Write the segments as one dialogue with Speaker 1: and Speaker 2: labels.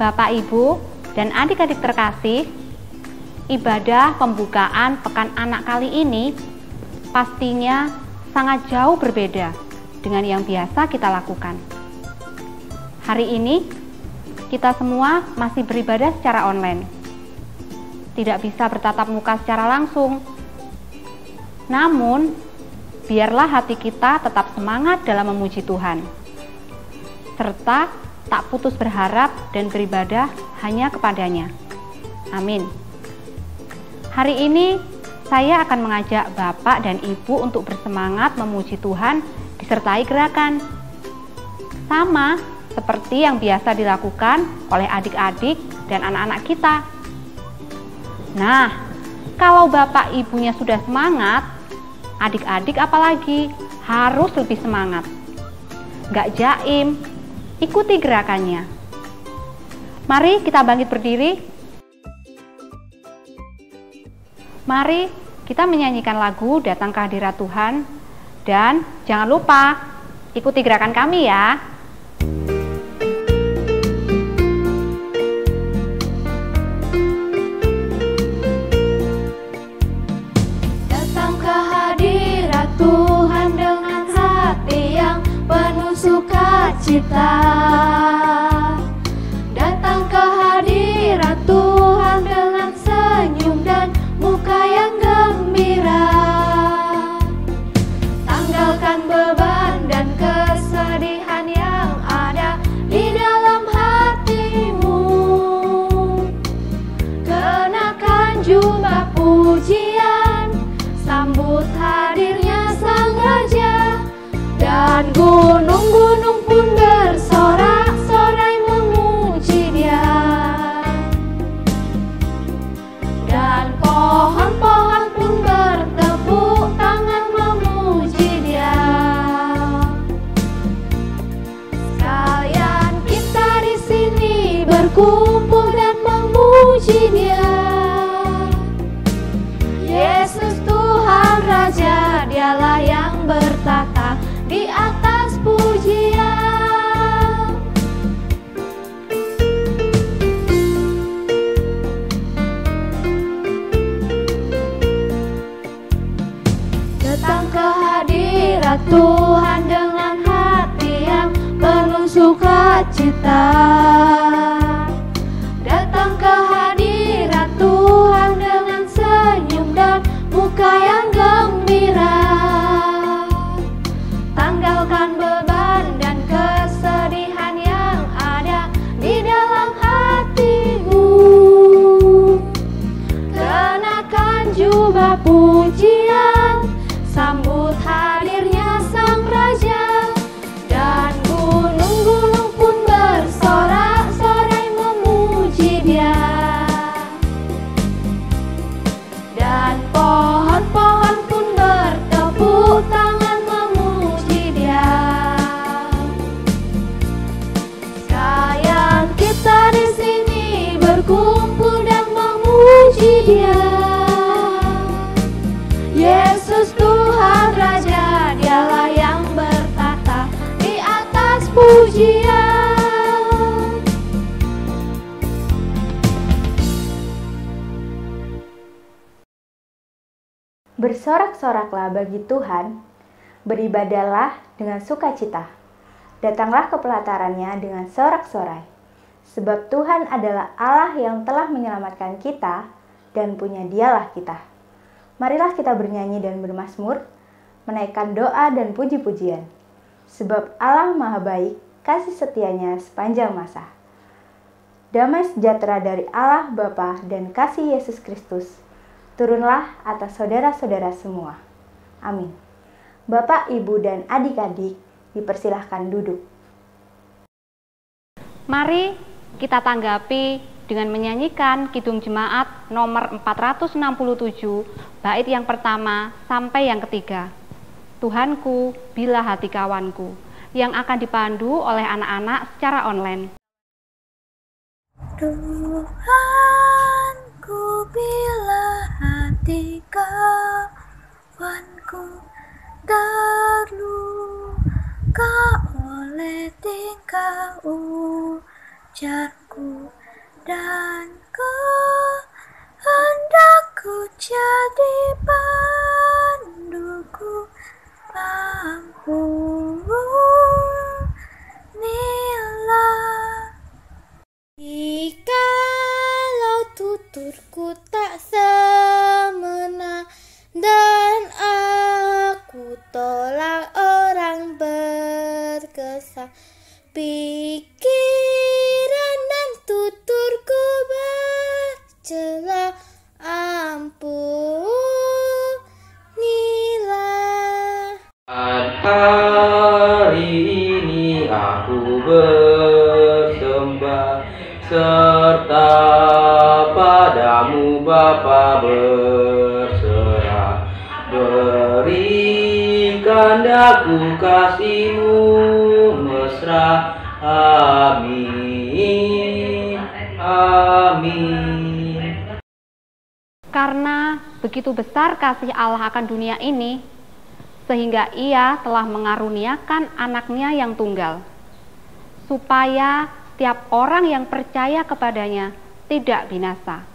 Speaker 1: Bapak, Ibu, dan adik-adik terkasih, ibadah pembukaan Pekan Anak kali ini pastinya sangat jauh berbeda dengan yang biasa kita lakukan. Hari ini, kita semua masih beribadah secara online. Tidak bisa bertatap muka secara langsung. Namun, biarlah hati kita tetap semangat dalam memuji Tuhan, serta tak putus berharap dan beribadah hanya kepadanya. Amin. Hari ini saya akan mengajak Bapak dan Ibu untuk bersemangat memuji Tuhan disertai gerakan. Sama seperti yang biasa dilakukan oleh adik-adik dan anak-anak kita. Nah, kalau Bapak Ibunya sudah semangat, adik-adik apalagi harus lebih semangat. Gak jaim, ikuti gerakannya. Mari kita bangkit berdiri. Mari kita menyanyikan lagu Datang ke Hadirat Tuhan. Dan jangan lupa ikuti gerakan kami ya.
Speaker 2: Datang ke hadirat Tuhan dengan hati yang penuh sukacita. Datang ke hadirat Tuhan dengan senyum dan muka yang gembira. Tanggalkan beban dan kesedihan yang ada di dalam hatimu. Kenakan jubah pujian, sambut hadirnya Sang Raja. Dan gunung-gunung pun bersorak-sorai memuji Dia. Dan pohon-pohon pun bertepuk tangan memuji Dia. Sekalian kita di sini berkumpul dan memuji Dia. Yesus Tuhan Raja, Dialah yang bertata di atas pujian. Datang ke hadirat Tuhan dengan hati yang penuh sukacita. Datang ke hadirat Tuhan dengan senyum dan muka yang gembira. Tanggalkan beban dan kesedihan yang ada di dalam hatimu. Kenakan jubah pujian, sambut hadirnya Sang Raja. Dan gunung-gunung pun bersorak-sorai memuji Dia. Dan pohon-pohon pun bertepuk tangan memuji Dia. Sekalian kita di sini berkumpul dan memuji Dia. Yesus Tuhan Raja, Dialah yang bertata di atas pujian.
Speaker 3: Bersorak-soraklah bagi Tuhan, beribadahlah dengan sukacita. Datanglah ke pelatarannya dengan sorak-sorai. Sebab Tuhan adalah Allah yang telah menyelamatkan kita dan punya Dialah kita. Marilah kita bernyanyi dan bermazmur, menaikkan doa dan puji-pujian. Sebab Allah Maha Baik, kasih setianya sepanjang masa. Damai sejahtera dari Allah Bapa dan kasih Yesus Kristus turunlah atas saudara-saudara semua. Amin. Bapak, Ibu, dan adik-adik dipersilahkan duduk.
Speaker 1: Mari kita tanggapi dengan menyanyikan Kidung Jemaat nomor 467, bait yang pertama sampai yang ketiga. Tuhanku, bila hati kawanku, yang akan dipandu oleh anak-anak secara online.
Speaker 2: Tuhanku, bila hati kawanku terluka oleh tingkah ujarku, dan kehendakku jadi panduku, ampunilah. Jikalau tuturku tak semena dan aku tolak orang berkesan, pikiran dan tuturku bercela, ampunilah.
Speaker 4: Hari ini aku bersembah serta padamu Bapa berserah, berikan daku kasih-Mu mesra, amin, amin.
Speaker 1: Karena begitu besar kasih Allah akan dunia ini, sehingga Ia telah mengaruniakan anaknya yang tunggal, supaya setiap orang yang percaya kepadanya tidak binasa,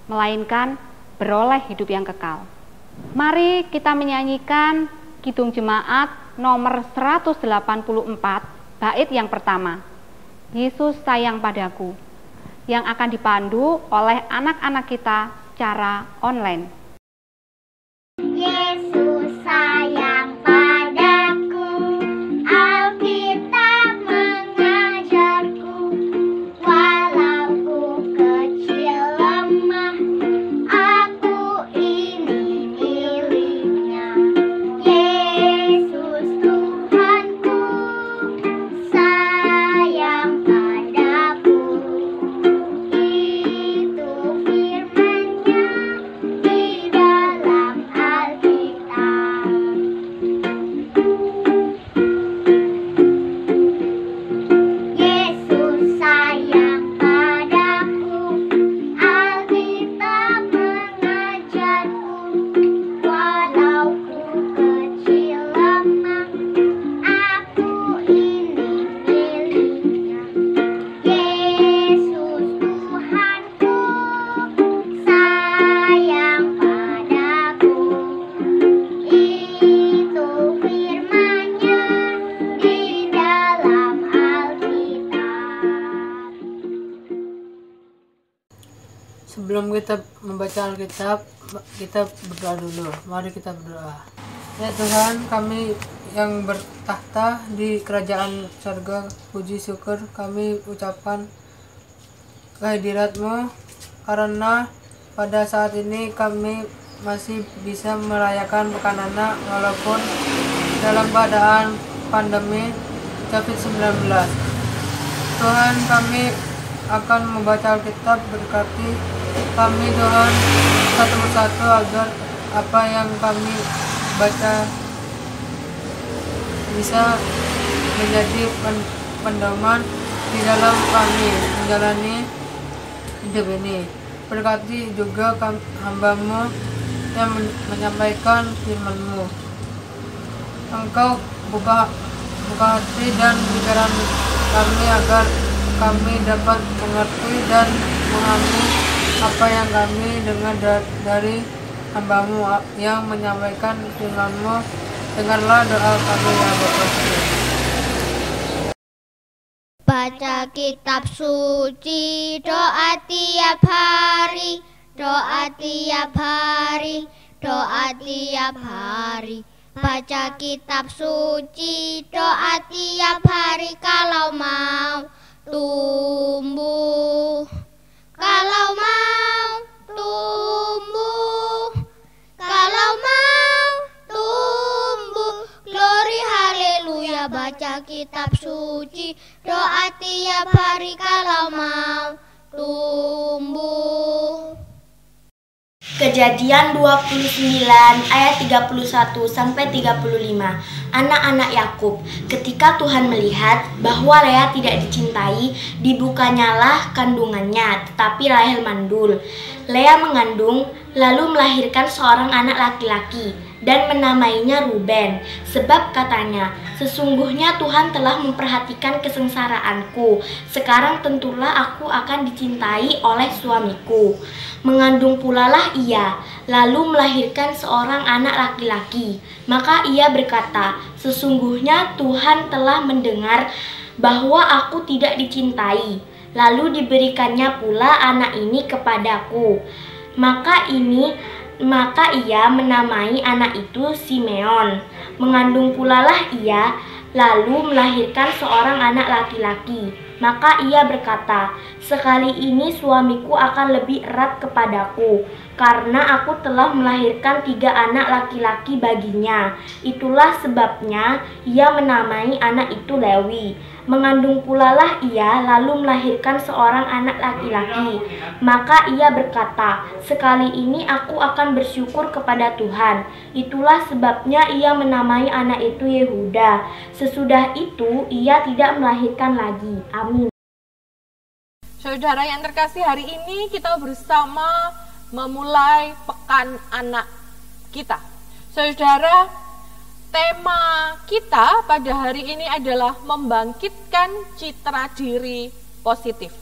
Speaker 1: melainkan beroleh hidup yang kekal. Mari kita menyanyikan Kidung Jemaat nomor 184, bait yang pertama, Yesus sayang padaku, yang akan dipandu oleh anak-anak kita secara online.
Speaker 2: Yesus sayang padaku, Alkitab mengajarku, walau ku kecil lemah, aku ini miliknya. Yesus Tuhanku, sayang padaku, itu firman-Nya di dalam Alkitab. Yesus sayang padaku, Alkitab mengajarku, walau ku kecil lemah, aku ini miliknya. Yesus Tuhanku, sayang padaku, itu firman-Nya di dalam Alkitab.
Speaker 5: Sebelum kita membaca Alkitab, kita berdoa dulu. Mari kita berdoa. Ya Tuhan, kami yang bertahta di kerajaan surga, puji syukur kami ucapkan kehadirat-Mu, karena pada saat ini kami masih bisa merayakan Pekan Anak walaupun dalam keadaan pandemi COVID-19. Tuhan, kami akan membaca Alkitab, berkati kami Tuhan satu persatu agar apa yang kami baca bisa menjadi pedoman di dalam kami menjalani hidup ini. Berkati juga hamba-Mu yang menyampaikan firman-Mu. Engkau buka hati dan pikiran kami agar kami dapat mengerti dan memahami apa yang kami dengar dari hamba-Mu yang menyampaikan firman-Mu. Dengarlah doa kami ya Bapa.
Speaker 2: Baca kitab suci, doa tiap hari, doa tiap hari, doa tiap hari. Baca kitab suci, doa tiap hari, kalau mau tumbuh, kalau mau tumbuh, kalau mau tumbuh. Glory haleluya. Baca kitab suci, doa tiap hari, kalau mau tumbuh.
Speaker 6: Kejadian 29 ayat 31 sampai 35. anak-anak Yakub. Ketika Tuhan melihat bahwa Lea tidak dicintai, dibukanyalah kandungannya, tetapi Rahel mandul. Lea mengandung, lalu melahirkan seorang anak laki-laki dan menamainya Ruben, sebab katanya, sesungguhnya Tuhan telah memperhatikan kesengsaraanku. Sekarang tentulah aku akan dicintai oleh suamiku. Mengandung pulalah ia, lalu melahirkan seorang anak laki-laki. Maka ia berkata, sesungguhnya Tuhan telah mendengar bahwa aku tidak dicintai. Lalu diberikannya pula anak ini kepadaku. Maka ia menamai anak itu Simeon. Mengandung pulalah ia, lalu melahirkan seorang anak laki-laki. Maka ia berkata, sekali ini suamiku akan lebih erat kepadaku, karena aku telah melahirkan 3 anak laki-laki baginya. Itulah sebabnya ia menamai anak itu Lewi. Mengandung pulalah ia, lalu melahirkan seorang anak laki-laki. Maka ia berkata, sekali ini aku akan bersyukur kepada Tuhan. Itulah sebabnya ia menamai anak itu Yehuda. Sesudah itu ia tidak melahirkan lagi. Amin.
Speaker 7: Saudara yang terkasih, hari ini kita bersama memulai pekan anak kita. Saudara, tema kita pada hari ini adalah membangkitkan citra diri positif.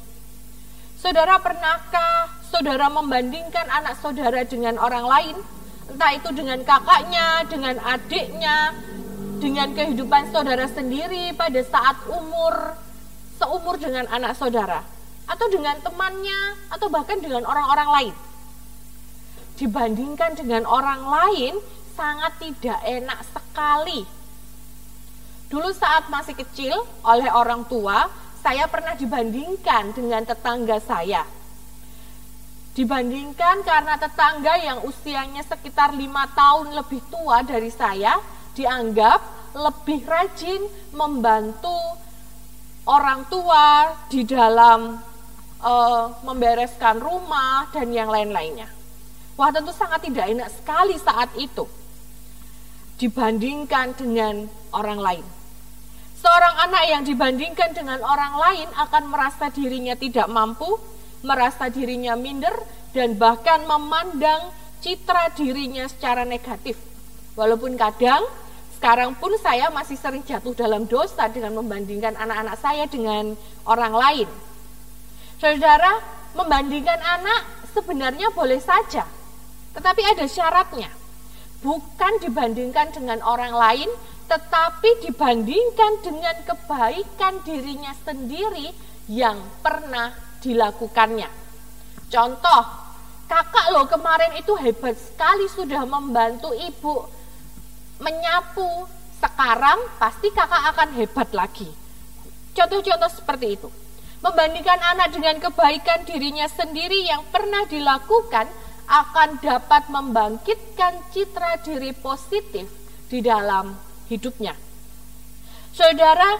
Speaker 7: Saudara, pernahkah saudara membandingkan anak saudara dengan orang lain? Entah itu dengan kakaknya, dengan adiknya, dengan kehidupan saudara sendiri pada saat seumur dengan anak saudara, atau dengan temannya, atau bahkan dengan orang-orang lain. Dibandingkan dengan orang lain, sangat tidak enak sekali. Dulu saat masih kecil, oleh orang tua, saya pernah dibandingkan dengan tetangga saya. Dibandingkan karena tetangga yang usianya sekitar 5 tahun lebih tua dari saya, dianggap lebih rajin membantu orang tua di dalam membereskan rumah dan yang lain-lainnya. Wah, tentu sangat tidak enak sekali saat itu dibandingkan dengan orang lain. Seorang anak yang dibandingkan dengan orang lain akan merasa dirinya tidak mampu, merasa dirinya minder, dan bahkan memandang citra dirinya secara negatif. Walaupun kadang, sekarang pun saya masih sering jatuh dalam dosa dengan membandingkan anak-anak saya dengan orang lain. Saudara, membandingkan anak sebenarnya boleh saja, tetapi ada syaratnya. Bukan dibandingkan dengan orang lain, tetapi dibandingkan dengan kebaikan dirinya sendiri yang pernah dilakukannya. Contoh, kakak loh kemarin itu hebat sekali sudah membantu ibu menyapu, sekarang pasti kakak akan hebat lagi. Contoh-contoh seperti itu. Membandingkan anak dengan kebaikan dirinya sendiri yang pernah dilakukan akan dapat membangkitkan citra diri positif di dalam hidupnya. Saudara,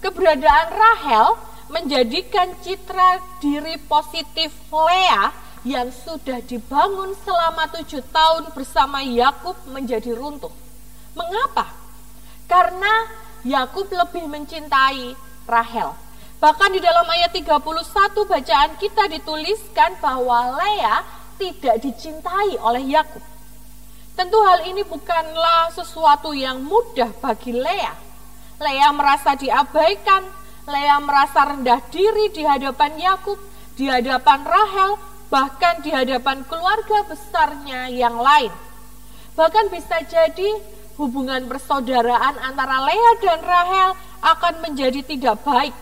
Speaker 7: keberadaan Rahel menjadikan citra diri positif Lea yang sudah dibangun selama 7 tahun bersama Yakub menjadi runtuh. Mengapa? Karena Yakub lebih mencintai Rahel. Bahkan di dalam ayat 31 bacaan kita dituliskan bahwa Lea tidak dicintai oleh Yakub. Tentu hal ini bukanlah sesuatu yang mudah bagi Lea. Lea merasa diabaikan, Lea merasa rendah diri di hadapan Yakub, di hadapan Rahel, bahkan di hadapan keluarga besarnya yang lain. Bahkan bisa jadi hubungan persaudaraan antara Lea dan Rahel akan menjadi tidak baik,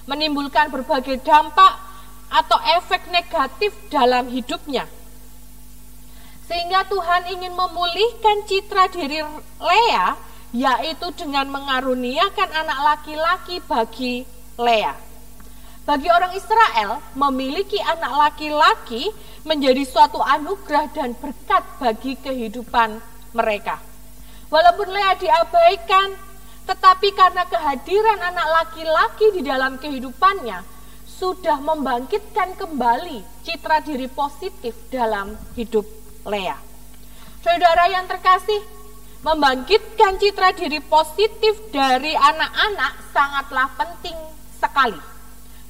Speaker 7: menimbulkan berbagai dampak atau efek negatif dalam hidupnya. Sehingga Tuhan ingin memulihkan citra diri Lea, yaitu dengan mengaruniakan anak laki-laki bagi Lea. Bagi orang Israel, memiliki anak laki-laki menjadi suatu anugerah dan berkat bagi kehidupan mereka. Walaupun Lea diabaikan, tetapi karena kehadiran anak laki-laki di dalam kehidupannya sudah membangkitkan kembali citra diri positif dalam hidup Lea. Saudara yang terkasih, Membangkitkan citra diri positif dari anak-anak sangatlah penting sekali.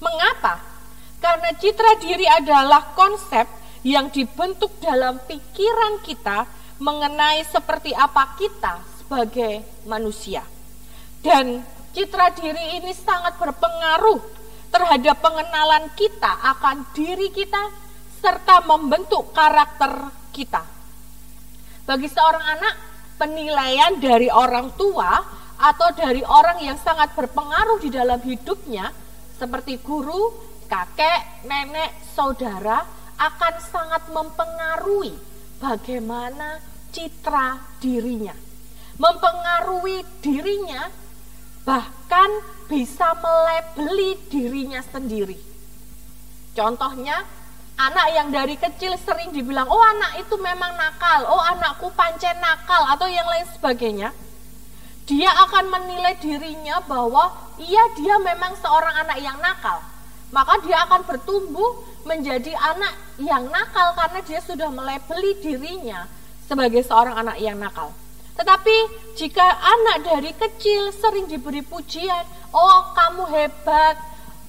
Speaker 7: Mengapa? Karena citra diri adalah konsep yang dibentuk dalam pikiran kita mengenai seperti apa kita sebagai manusia. Dan citra diri ini sangat berpengaruh terhadap pengenalan kita akan diri kita serta membentuk karakter kita. Bagi seorang anak, penilaian dari orang tua atau dari orang yang sangat berpengaruh di dalam hidupnya seperti guru, kakek, nenek, saudara akan sangat mempengaruhi bagaimana citra dirinya. Mempengaruhi dirinya, bahkan bisa melabeli dirinya sendiri. Contohnya, anak yang dari kecil sering dibilang, oh anak itu memang nakal, oh anakku pancen nakal, atau yang lain sebagainya. Dia akan menilai dirinya bahwa iya dia memang seorang anak yang nakal. Maka dia akan bertumbuh menjadi anak yang nakal karena dia sudah melabeli dirinya sebagai seorang anak yang nakal. Tetapi jika anak dari kecil sering diberi pujian, oh kamu hebat,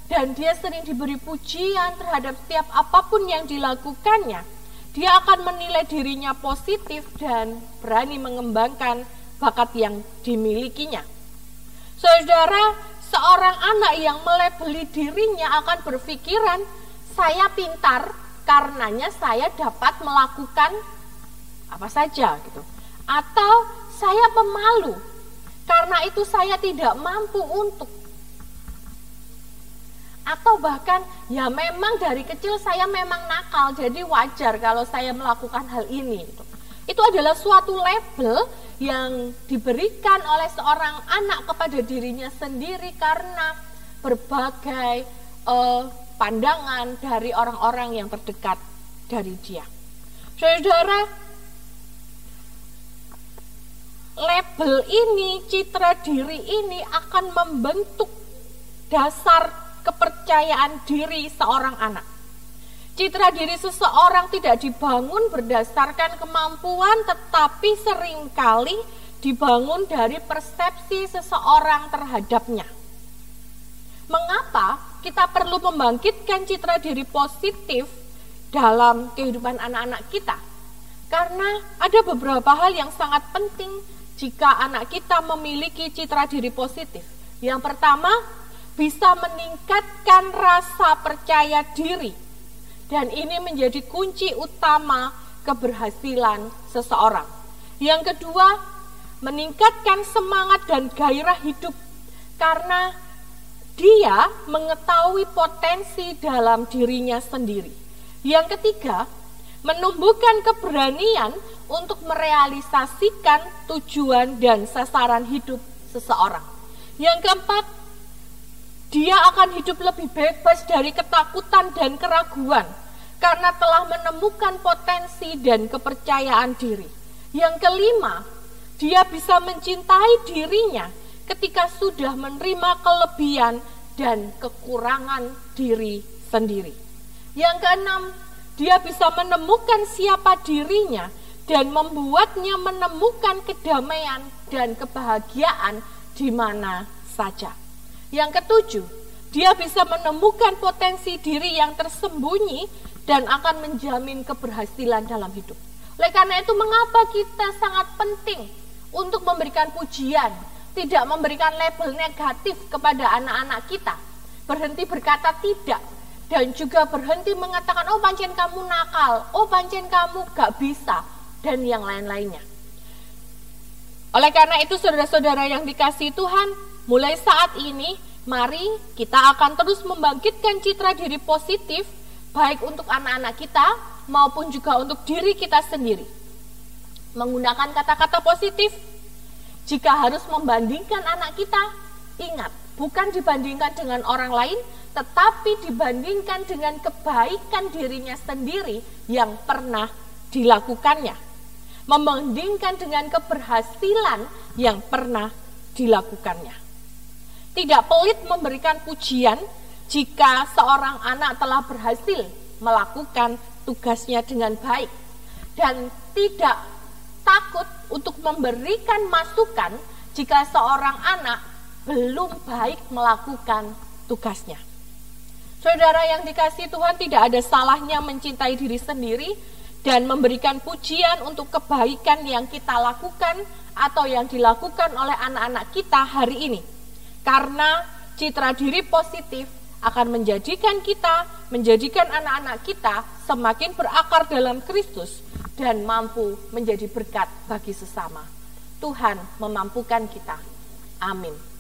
Speaker 7: dan dia sering diberi pujian terhadap setiap apapun yang dilakukannya, dia akan menilai dirinya positif dan berani mengembangkan bakat yang dimilikinya. Saudara, seorang anak yang melabeli dirinya akan berpikiran, saya pintar, karenanya saya dapat melakukan apa saja gitu. Atau saya pemalu, karena itu saya tidak mampu untuk. Atau bahkan ya memang dari kecil saya memang nakal, jadi wajar kalau saya melakukan hal ini. Itu adalah suatu label yang diberikan oleh seorang anak kepada dirinya sendiri karena berbagai pandangan dari orang-orang yang terdekat dari dia. Saudara, label ini, citra diri ini akan membentuk dasar kepercayaan diri seorang anak. Citra diri seseorang tidak dibangun berdasarkan kemampuan, tetapi seringkali dibangun dari persepsi seseorang terhadapnya. Mengapa kita perlu membangkitkan citra diri positif dalam kehidupan anak-anak kita? Karena ada beberapa hal yang sangat penting jika anak kita memiliki citra diri positif. Yang pertama, bisa meningkatkan rasa percaya diri. Dan ini menjadi kunci utama keberhasilan seseorang. Yang kedua, meningkatkan semangat dan gairah hidup. Karena dia mengetahui potensi dalam dirinya sendiri. Yang ketiga, menumbuhkan keberanian untuk merealisasikan tujuan dan sasaran hidup seseorang. Yang keempat, dia akan hidup lebih bebas dari ketakutan dan keraguan karena telah menemukan potensi dan kepercayaan diri. Yang kelima, dia bisa mencintai dirinya ketika sudah menerima kelebihan dan kekurangan diri sendiri. Yang keenam, dia bisa menemukan siapa dirinya dan membuatnya menemukan kedamaian dan kebahagiaan di mana saja. Yang ketujuh, dia bisa menemukan potensi diri yang tersembunyi dan akan menjamin keberhasilan dalam hidup. Oleh karena itu, mengapa kita sangat penting untuk memberikan pujian, tidak memberikan label negatif kepada anak-anak kita, berhenti berkata tidak, dan juga berhenti mengatakan, oh pancen kamu nakal, oh pancen kamu gak bisa, dan yang lain-lainnya. Oleh karena itu, saudara-saudara yang dikasihi Tuhan, mulai saat ini, mari kita akan terus membangkitkan citra diri positif, baik untuk anak-anak kita maupun juga untuk diri kita sendiri. Menggunakan kata-kata positif, jika harus membandingkan anak kita, ingat, bukan dibandingkan dengan orang lain, tetapi dibandingkan dengan kebaikan dirinya sendiri yang pernah dilakukannya. Membandingkan dengan keberhasilan yang pernah dilakukannya. Tidak pelit memberikan pujian jika seorang anak telah berhasil melakukan tugasnya dengan baik. Dan tidak takut untuk memberikan masukan jika seorang anak belum baik melakukan tugasnya. Saudara yang dikasihi Tuhan, tidak ada salahnya mencintai diri sendiri dan memberikan pujian untuk kebaikan yang kita lakukan atau yang dilakukan oleh anak-anak kita hari ini. Karena citra diri positif akan menjadikan anak-anak kita semakin berakar dalam Kristus dan mampu menjadi berkat bagi sesama. Tuhan memampukan kita. Amin.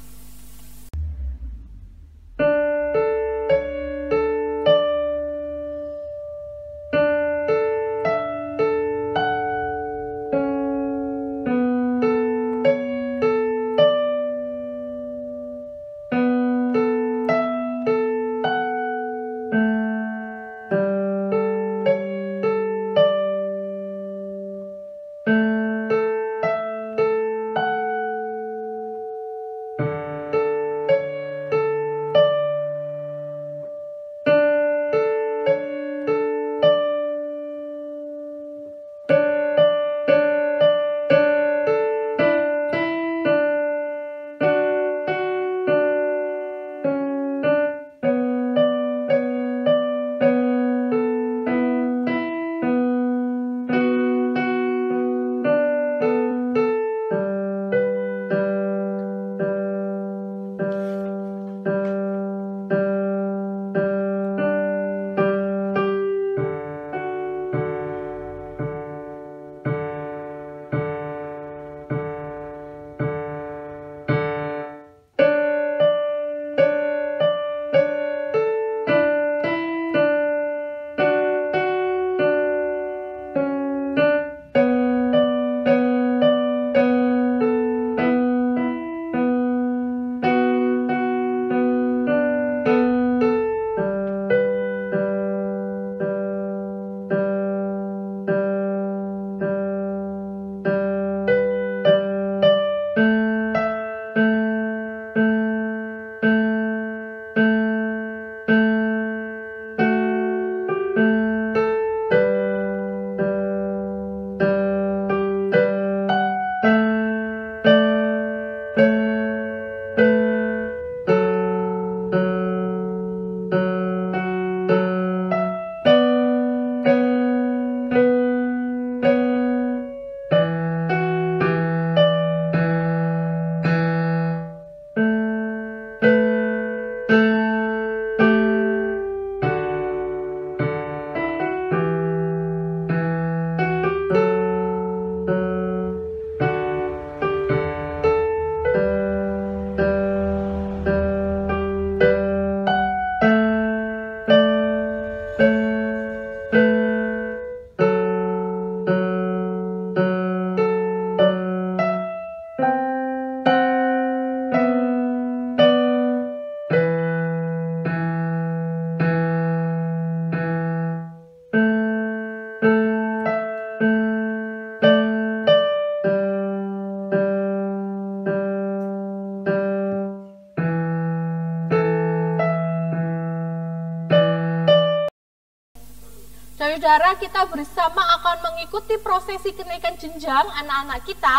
Speaker 7: Saudara, kita bersama akan mengikuti prosesi kenaikan jenjang anak-anak kita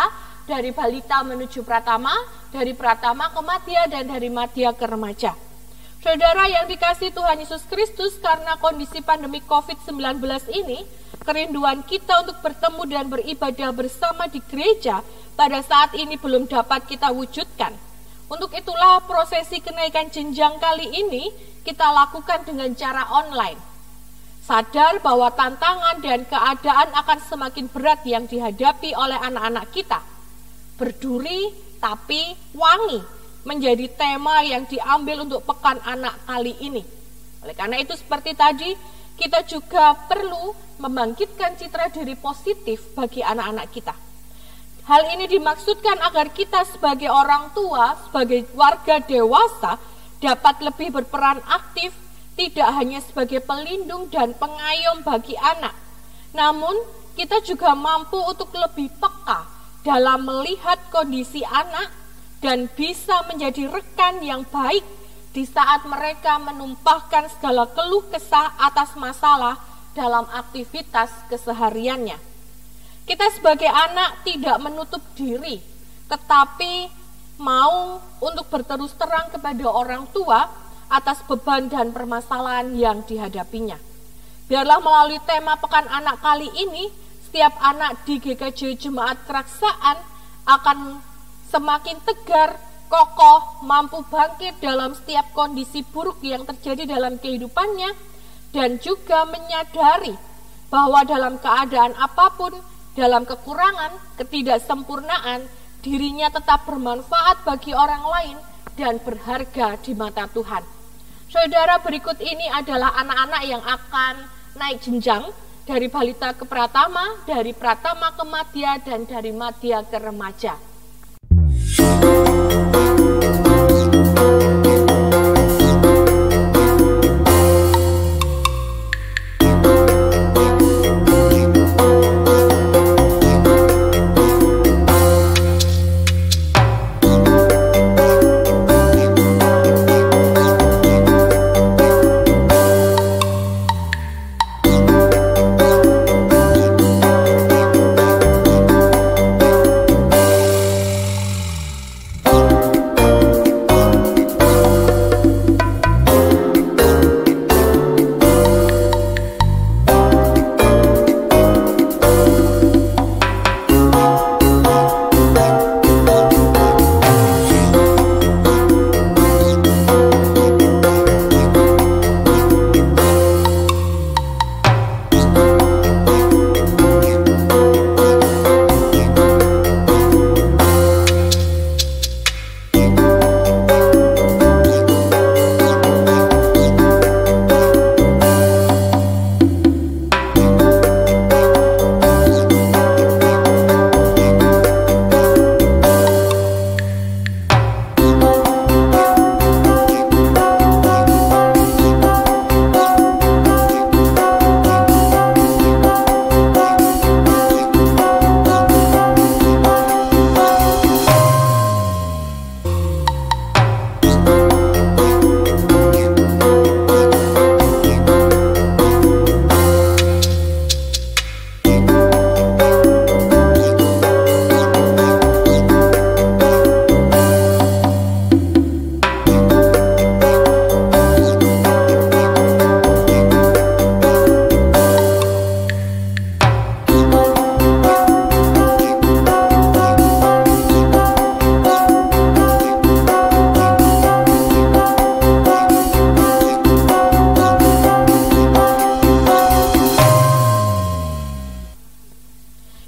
Speaker 7: dari balita menuju pratama, dari pratama ke madya, dan dari madya ke remaja. Saudara yang dikasihi Tuhan Yesus Kristus, karena kondisi pandemi COVID-19 ini, kerinduan kita untuk bertemu dan beribadah bersama di gereja pada saat ini belum dapat kita wujudkan. Untuk itulah prosesi kenaikan jenjang kali ini kita lakukan dengan cara online. Sadar bahwa tantangan dan keadaan akan semakin berat yang dihadapi oleh anak-anak kita. Berduri tapi wangi menjadi tema yang diambil untuk Pekan Anak kali ini. Oleh karena itu, seperti tadi, kita juga perlu membangkitkan citra diri positif bagi anak-anak kita. Hal ini dimaksudkan agar kita sebagai orang tua, sebagai warga dewasa, dapat lebih berperan aktif, tidak hanya sebagai pelindung dan pengayom bagi anak, namun kita juga mampu untuk lebih peka dalam melihat kondisi anak dan bisa menjadi rekan yang baik di saat mereka menumpahkan segala keluh kesah atas masalah dalam aktivitas kesehariannya. Kita sebagai anak tidak menutup diri, tetapi mau untuk berterus terang kepada orang tua atas beban dan permasalahan yang dihadapinya. Biarlah melalui tema Pekan Anak kali ini, setiap anak di GKJ Jemaat Keraksaan akan semakin tegar, kokoh, mampu bangkit dalam setiap kondisi buruk yang terjadi dalam kehidupannya, dan juga menyadari bahwa dalam keadaan apapun, dalam kekurangan, ketidaksempurnaan, dirinya tetap bermanfaat bagi orang lain dan berharga di mata Tuhan. Saudara, berikut ini adalah anak-anak yang akan naik jenjang dari balita ke pratama, dari pratama ke madya, dan dari madya ke remaja.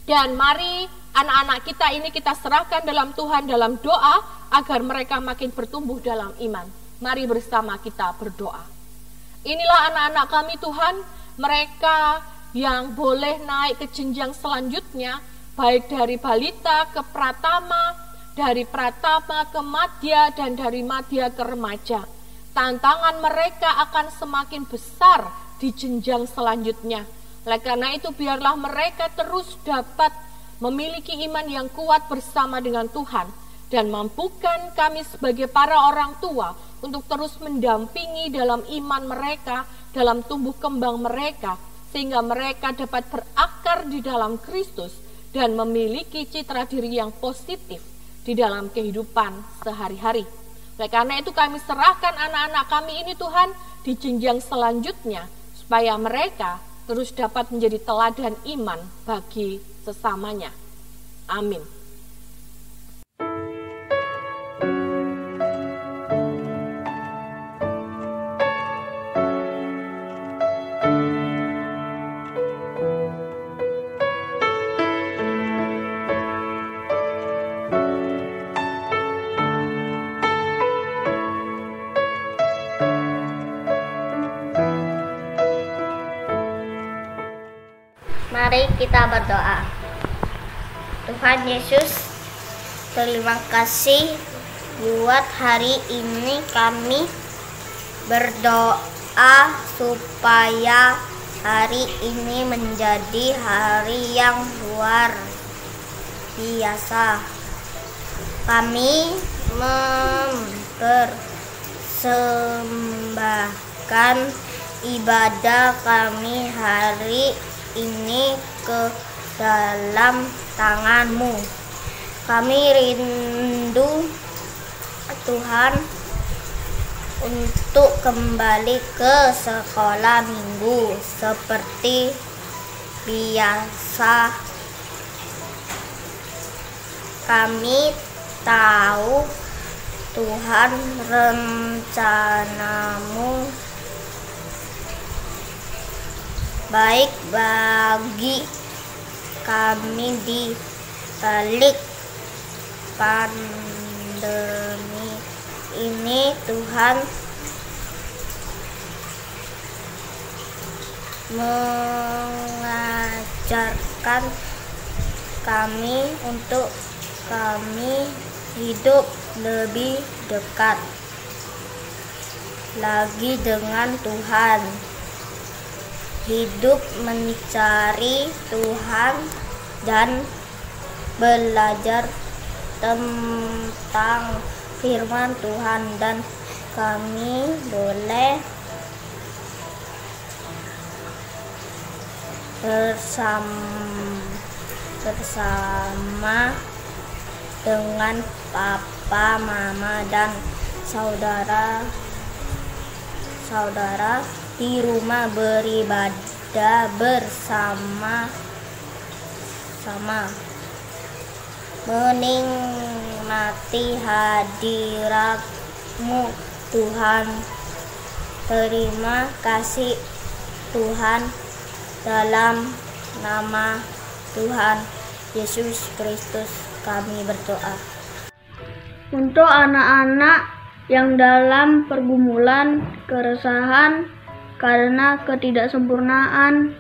Speaker 7: Dan mari anak-anak kita ini kita serahkan dalam Tuhan dalam doa agar mereka makin bertumbuh dalam iman. Mari bersama kita berdoa. Inilah anak-anak kami Tuhan, mereka yang boleh naik ke jenjang selanjutnya, baik dari balita ke pratama, dari pratama ke madya, dan dari madya ke remaja. Tantangan mereka akan semakin besar di jenjang selanjutnya. Oleh karena itu biarlah mereka terus dapat memiliki iman yang kuat bersama dengan Tuhan, dan mampukan kami sebagai para orang tua untuk terus mendampingi dalam iman mereka, dalam tumbuh kembang mereka, sehingga mereka dapat berakar di dalam Kristus dan memiliki citra diri yang positif di dalam kehidupan sehari-hari. Oleh karena itu kami serahkan anak-anak kami ini Tuhan di jenjang selanjutnya, supaya mereka terus dapat menjadi teladan iman bagi sesamanya. Amin.
Speaker 6: Mari kita berdoa. Tuhan Yesus, terima kasih buat hari ini kami berdoa supaya hari ini menjadi hari yang luar biasa. Kami mempersembahkan ibadah kami hari ini ke dalam tangan-Mu. Kami rindu Tuhan untuk kembali ke sekolah minggu seperti biasa. Kami tahu Tuhan rencana-Mu baik bagi kami di balik pandemi ini. Tuhan mengajarkan kami untuk kami hidup lebih dekat lagi dengan Tuhan, hidup mencari Tuhan dan belajar tentang firman Tuhan, dan kami boleh bersama dengan papa, mama, dan saudara-saudara di rumah beribadah bersama-sama, menikmati hadirat-Mu Tuhan. Terima kasih Tuhan, dalam nama Tuhan Yesus Kristus kami berdoa.
Speaker 8: Untuk anak-anak yang dalam pergumulan, keresahan karena ketidaksempurnaan,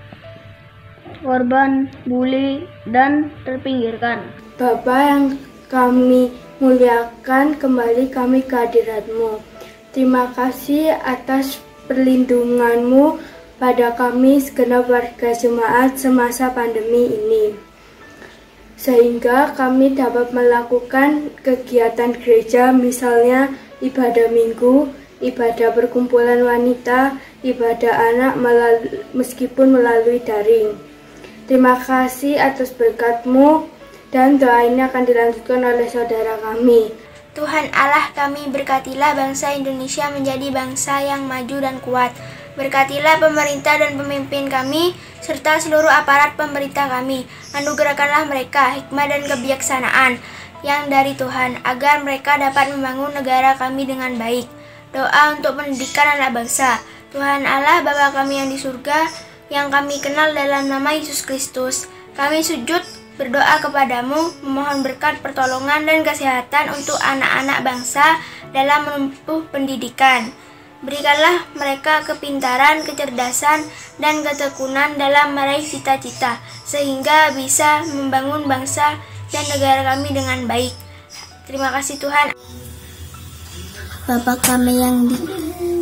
Speaker 8: korban bully dan terpinggirkan.
Speaker 9: Bapa yang kami muliakan, kembali kami ke hadirat-Mu. Terima kasih atas perlindungan-Mu pada kami segenap warga jemaat semasa pandemi ini, sehingga kami dapat melakukan kegiatan gereja, misalnya ibadah minggu, ibadah perkumpulan wanita, ibadah anak meskipun melalui daring. Terima kasih atas berkat-Mu, dan doa ini akan dilanjutkan oleh saudara kami.
Speaker 6: Tuhan Allah kami, berkatilah bangsa Indonesia menjadi bangsa yang maju dan kuat. Berkatilah pemerintah dan pemimpin kami, serta seluruh aparat pemerintah kami. Anugerahkanlah mereka hikmah dan kebijaksanaan yang dari Tuhan, agar mereka dapat membangun negara kami dengan baik. Doa untuk pendidikan anak bangsa. Tuhan Allah Bapa kami yang di surga, yang kami kenal dalam nama Yesus Kristus, kami sujud berdoa kepadamu, memohon berkat, pertolongan, dan kesehatan untuk anak-anak bangsa dalam menempuh pendidikan. Berikanlah mereka kepintaran, kecerdasan, dan ketekunan dalam meraih cita-cita, sehingga bisa membangun bangsa dan negara kami dengan baik. Terima kasih Tuhan.
Speaker 8: Bapa kami yang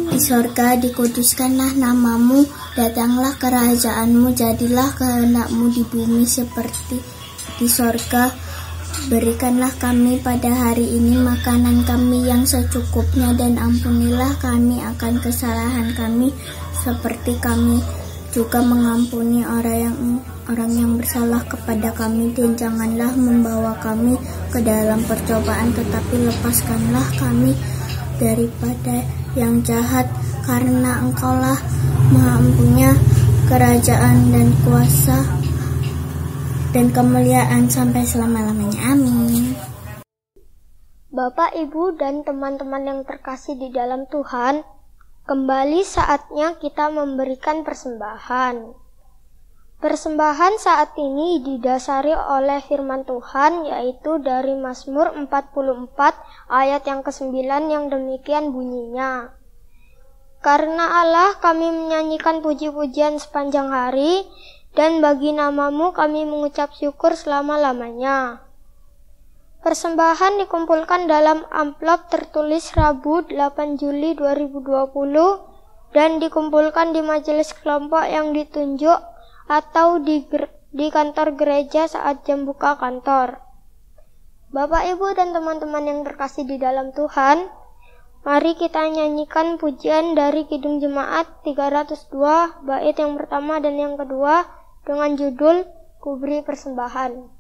Speaker 8: di sorga, dikuduskanlah namamu, datanglah kerajaan-Mu, jadilah kehendak-Mu di bumi seperti di sorga. Berikanlah kami pada hari ini makanan kami yang secukupnya, dan ampunilah kami akan kesalahan kami seperti kami juga mengampuni orang yang bersalah kepada kami, dan janganlah membawa kami ke dalam percobaan, tetapi lepaskanlah kami daripada yang jahat, karena Engkaulah Maha mempunyai kerajaan dan kuasa dan kemuliaan sampai selama-lamanya. Amin.
Speaker 10: Bapak, Ibu, dan teman-teman yang terkasih di dalam Tuhan, kembali saatnya kita memberikan persembahan. Persembahan saat ini didasari oleh firman Tuhan, yaitu dari Mazmur 44 ayat yang ke-9 yang demikian bunyinya. Karena Allah kami menyanyikan puji-pujian sepanjang hari, dan bagi namamu kami mengucap syukur selama-lamanya. Persembahan dikumpulkan dalam amplop tertulis Rabu 8 Juli 2020 dan dikumpulkan di majelis kelompok yang ditunjuk atau di kantor gereja saat jam buka kantor. Bapak, Ibu, dan teman-teman yang terkasih di dalam Tuhan, mari kita nyanyikan pujian dari Kidung Jemaat 302 bait yang pertama dan yang kedua dengan judul kuberi persembahan.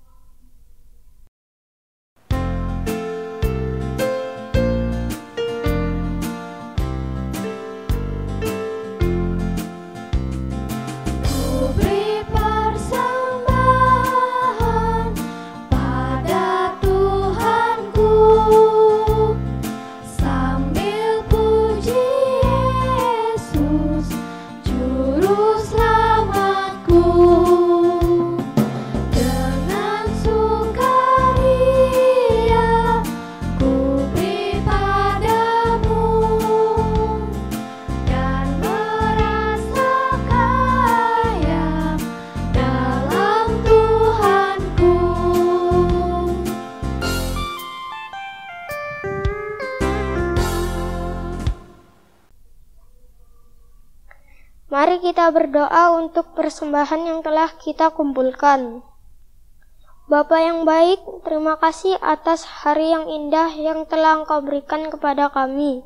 Speaker 10: Mari kita berdoa untuk persembahan yang telah kita kumpulkan. Bapa yang baik, terima kasih atas hari yang indah yang telah Engkau berikan kepada kami.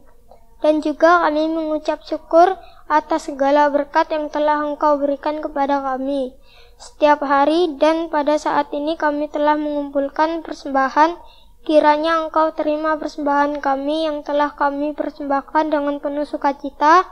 Speaker 10: Dan juga kami mengucap syukur atas segala berkat yang telah Engkau berikan kepada kami. Setiap hari dan pada saat ini kami telah mengumpulkan persembahan. Kiranya Engkau terima persembahan kami yang telah kami persembahkan dengan penuh sukacita.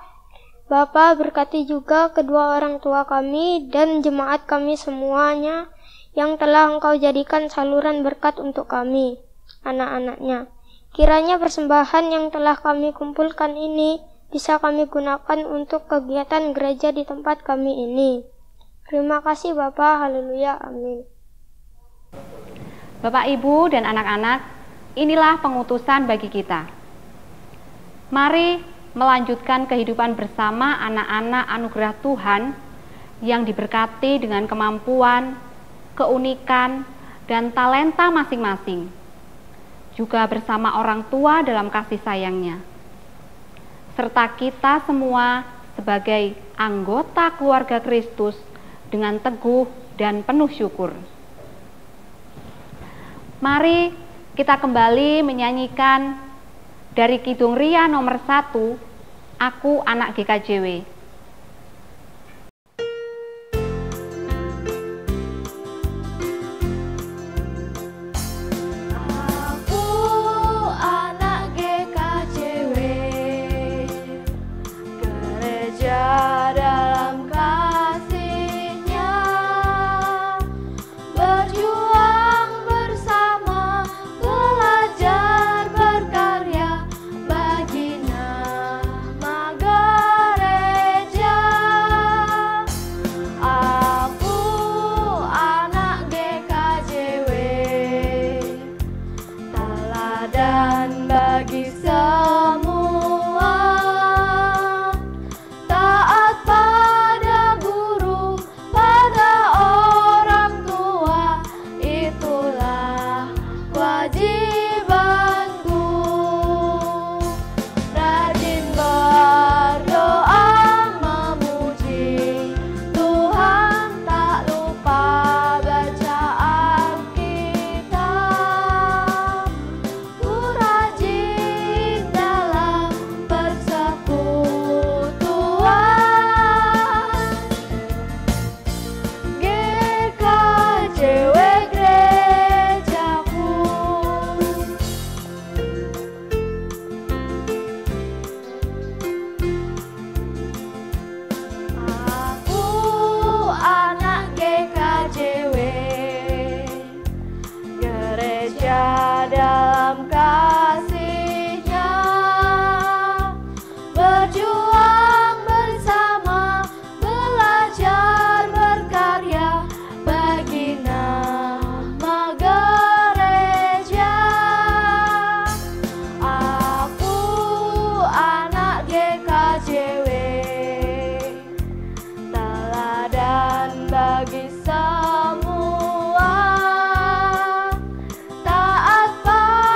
Speaker 10: Bapa, berkati juga kedua orang tua kami dan jemaat kami semuanya yang telah Engkau jadikan saluran berkat untuk kami, anak-anaknya. Kiranya persembahan yang telah kami kumpulkan ini bisa kami gunakan untuk kegiatan gereja di tempat kami ini. Terima kasih Bapa, haleluya, amin.
Speaker 1: Bapak, Ibu, dan anak-anak, inilah pengutusan bagi kita. Mari melanjutkan kehidupan bersama anak-anak anugerah Tuhan yang diberkati dengan kemampuan, keunikan, dan talenta masing-masing, juga bersama orang tua dalam kasih sayangnya, serta kita semua sebagai anggota keluarga Kristus dengan teguh dan penuh syukur. Mari kita kembali menyanyikan dari Kidung Ria nomor 1, Aku Anak GKJW.
Speaker 2: Aku anak GKJW, gereja dalam kasih-Nya, berjuang bersama, belajar berkarya bagi nama gereja. Aku anak GKJW, teladan bagi semua, taat pada guru, pada orang tua, itulah kewajibanku. Rajin berdoa memuji Tuhan, tak lupa baca Alkitab. Ku rajin dalam persekutuan, GKJW gerejaku. Aku anak GKJW, gereja dalam kasih-Nya, berjuang bersama, belajar berkarya bagi nama gereja. Aku anak GKJW, teladan bagi semua, taat pada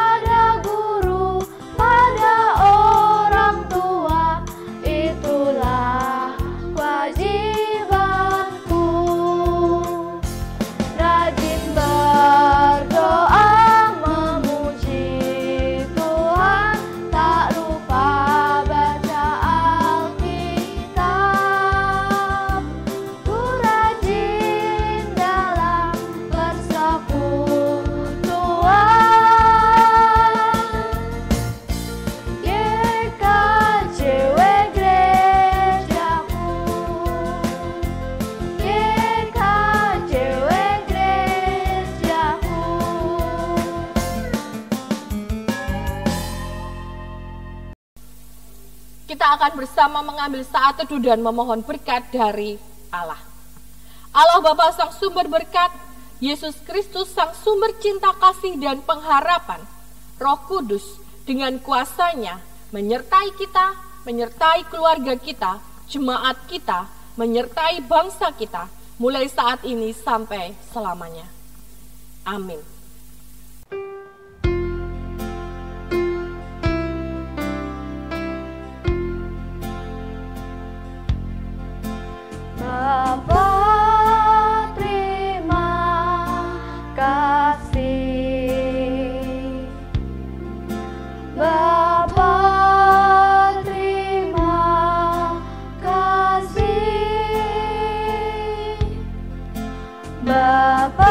Speaker 7: kita akan bersama mengambil saat teduh dan memohon berkat dari Allah. Allah Bapa Sang Sumber Berkat, Yesus Kristus Sang Sumber Cinta Kasih dan Pengharapan, Roh Kudus dengan kuasanya menyertai kita, menyertai keluarga kita, jemaat kita, menyertai bangsa kita, mulai saat ini sampai selamanya. Amin.
Speaker 2: Bapa, terima kasih. Bapa, terima kasih. Bapa,